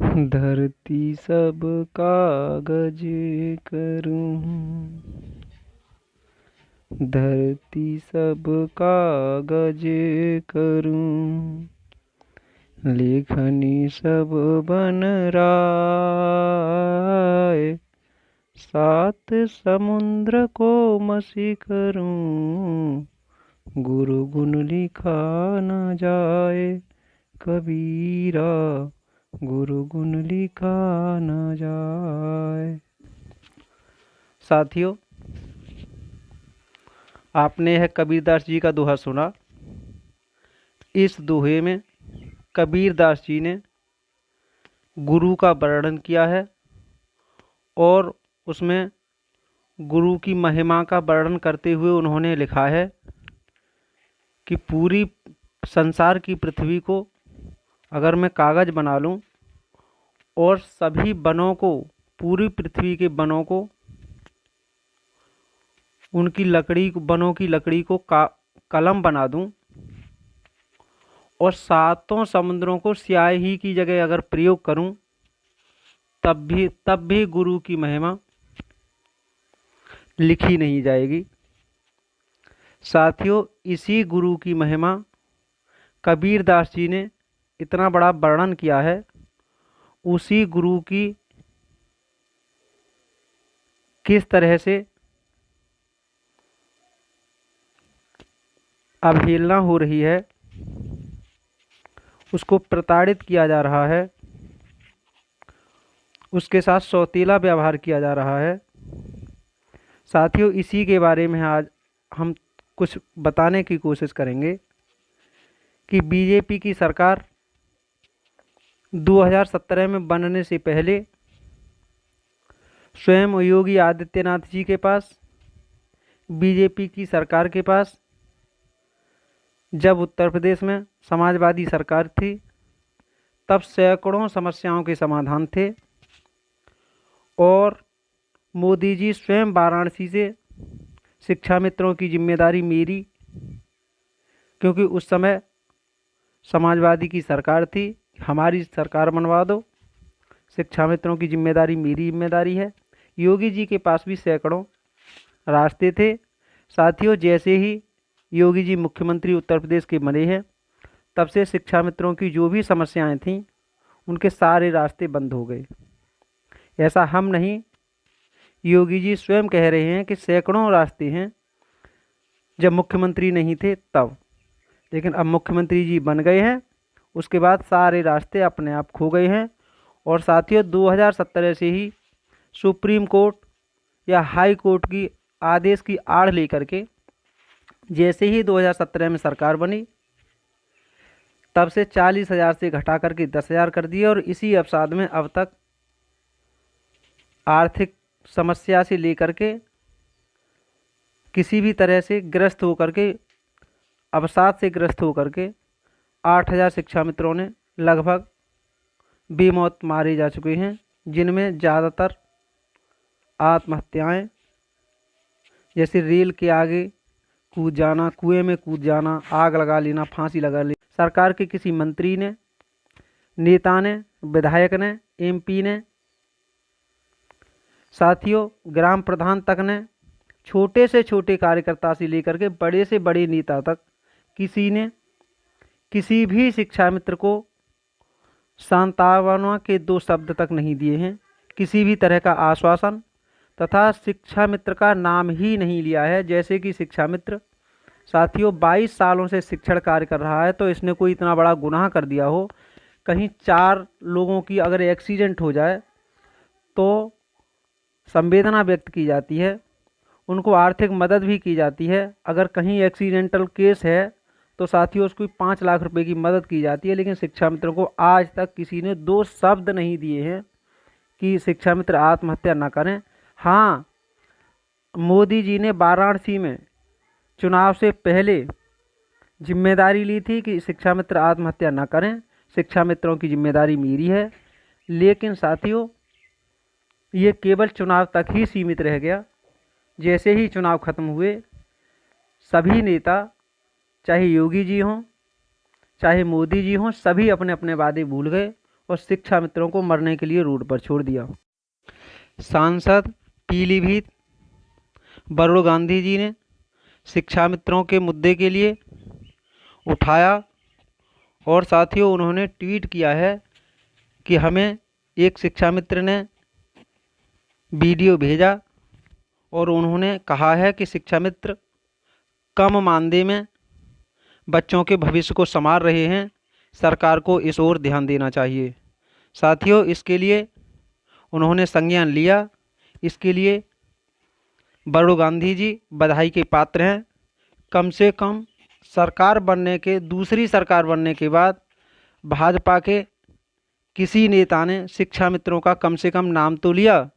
धरती सब कागज करूं, धरती सब कागज करूं, लेखनी सब बन राय, सात समुद्र को मसी करूं, गुरु गुण लिखा न जाए कबीरा, गुरु गुण लिखा न जाए। साथियों, आपने यह कबीरदास जी का दोहा सुना। इस दोहे में कबीरदास जी ने गुरु का वर्णन किया है और उसमें गुरु की महिमा का वर्णन करते हुए उन्होंने लिखा है कि पूरी संसार की पृथ्वी को अगर मैं कागज बना लूं और सभी वनों को, पूरी पृथ्वी के वनों को, उनकी लकड़ी, वनों की लकड़ी को कलम बना दूं और सातों समुद्रों को स्याही की जगह अगर प्रयोग करूं, तब भी गुरु की महिमा लिखी नहीं जाएगी। साथियों, इसी गुरु की महिमा कबीरदास जी ने इतना बड़ा वर्णन किया है। उसी गुरु की किस तरह से अवहेलना हो रही है, उसको प्रताड़ित किया जा रहा है, उसके साथ सौतेला व्यवहार किया जा रहा है। साथियों, इसी के बारे में आज हम कुछ बताने की कोशिश करेंगे कि बीजेपी की सरकार 2017 में बनने से पहले स्वयं योगी आदित्यनाथ जी के पास, बीजेपी की सरकार के पास, जब उत्तर प्रदेश में समाजवादी सरकार थी, तब सैकड़ों समस्याओं के समाधान थे और मोदी जी स्वयं वाराणसी से शिक्षा मित्रों की जिम्मेदारी मेरी, क्योंकि उस समय समाजवादी की सरकार थी, हमारी सरकार बनवा दो, शिक्षा मित्रों की जिम्मेदारी मेरी जिम्मेदारी है। योगी जी के पास भी सैकड़ों रास्ते थे। साथियों, जैसे ही योगी जी मुख्यमंत्री उत्तर प्रदेश के बने हैं, तब से शिक्षा मित्रों की जो भी समस्याएं थीं, उनके सारे रास्ते बंद हो गए। ऐसा हम नहीं, योगी जी स्वयं कह रहे हैं कि सैकड़ों रास्ते हैं जब मुख्यमंत्री नहीं थे तब, लेकिन अब मुख्यमंत्री जी बन गए हैं, उसके बाद सारे रास्ते अपने आप खो गए हैं। और साथियों, 2017 से ही सुप्रीम कोर्ट या हाई कोर्ट की आदेश की आड़ लेकर के, जैसे ही 2017 में सरकार बनी, तब से 40,000 से घटा करके 10,000 कर दिए और इसी अवसाद में अब तक आर्थिक समस्या से लेकर के किसी भी तरह से ग्रस्त होकर के, अवसाद से ग्रस्त होकर के 8,000 शिक्षा मित्रों ने लगभग बेमौत मारे जा चुके हैं, जिनमें ज़्यादातर आत्महत्याएं, जैसे रेल के आगे कूद जाना, कुएं में कूद जाना, आग लगा लेना, फांसी लगा लेना। सरकार के किसी मंत्री ने, नेता ने, विधायक ने, एमपी ने, साथियों ग्राम प्रधान तक ने, छोटे से छोटे कार्यकर्ता से लेकर के बड़े से बड़े नेता तक, किसी ने किसी भी शिक्षा मित्र को सांत्वना के 2 शब्द तक नहीं दिए हैं, किसी भी तरह का आश्वासन तथा शिक्षा मित्र का नाम ही नहीं लिया है। जैसे कि शिक्षा मित्र, साथियों 22 सालों से शिक्षण कार्य कर रहा है, तो इसने कोई इतना बड़ा गुनाह कर दिया हो, कहीं 4 लोगों की अगर एक्सीडेंट हो जाए तो संवेदना व्यक्त की जाती है, उनको आर्थिक मदद भी की जाती है। अगर कहीं एक्सीडेंटल केस है तो साथियों उसको 5 लाख रुपए की मदद की जाती है, लेकिन शिक्षा मित्रों को आज तक किसी ने 2 शब्द नहीं दिए हैं कि शिक्षा मित्र आत्महत्या ना करें। हाँ, मोदी जी ने वाराणसी में चुनाव से पहले जिम्मेदारी ली थी कि शिक्षा मित्र आत्महत्या ना करें, शिक्षा मित्रों की जिम्मेदारी मेरी है, लेकिन साथियों ये केवल चुनाव तक ही सीमित रह गया। जैसे ही चुनाव खत्म हुए, सभी नेता, चाहे योगी जी हों चाहे मोदी जी हों, सभी अपने अपने वादे भूल गए और शिक्षा मित्रों को मरने के लिए रोड पर छोड़ दिया। सांसद पीलीभीत वरुण गांधी जी ने शिक्षा मित्रों के मुद्दे के लिए उठाया और साथियों उन्होंने ट्वीट किया है कि हमें एक शिक्षा मित्र ने वीडियो भेजा और उन्होंने कहा है कि शिक्षा मित्र कम मानदेय में बच्चों के भविष्य को संवार रहे हैं, सरकार को इस ओर ध्यान देना चाहिए। साथियों इसके लिए उन्होंने संज्ञान लिया। इसके लिए वरुण गांधी जी बधाई के पात्र हैं। कम से कम दूसरी सरकार बनने के बाद भाजपा के किसी नेता ने शिक्षा मित्रों का कम से कम नाम तो लिया।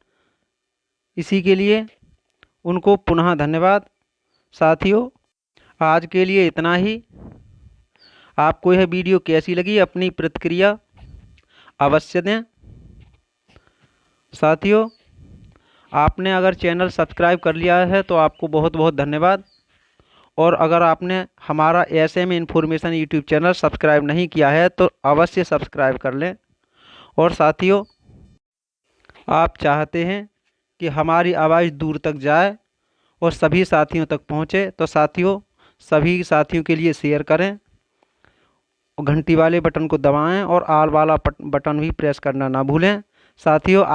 इसी के लिए उनको पुनः धन्यवाद। साथियों आज के लिए इतना ही। आपको यह वीडियो कैसी लगी अपनी प्रतिक्रिया अवश्य दें। साथियों आपने अगर चैनल सब्सक्राइब कर लिया है तो आपको बहुत बहुत धन्यवाद। और अगर आपने हमारा SM information YouTube channel subscribe नहीं किया है तो अवश्य सब्सक्राइब कर लें। और साथियों आप चाहते हैं कि हमारी आवाज़ दूर तक जाए और सभी साथियों तक पहुंचे तो साथियों सभी साथियों के लिए शेयर करें, घंटी वाले बटन को दबाएं और ऑल वाला बटन भी प्रेस करना ना भूलें। साथियों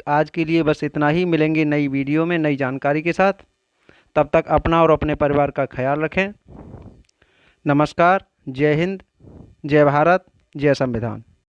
आज के लिए बस इतना ही। मिलेंगे नई वीडियो में नई जानकारी के साथ। तब तक अपना और अपने परिवार का ख्याल रखें। नमस्कार। जय हिंद, जय भारत, जय संविधान।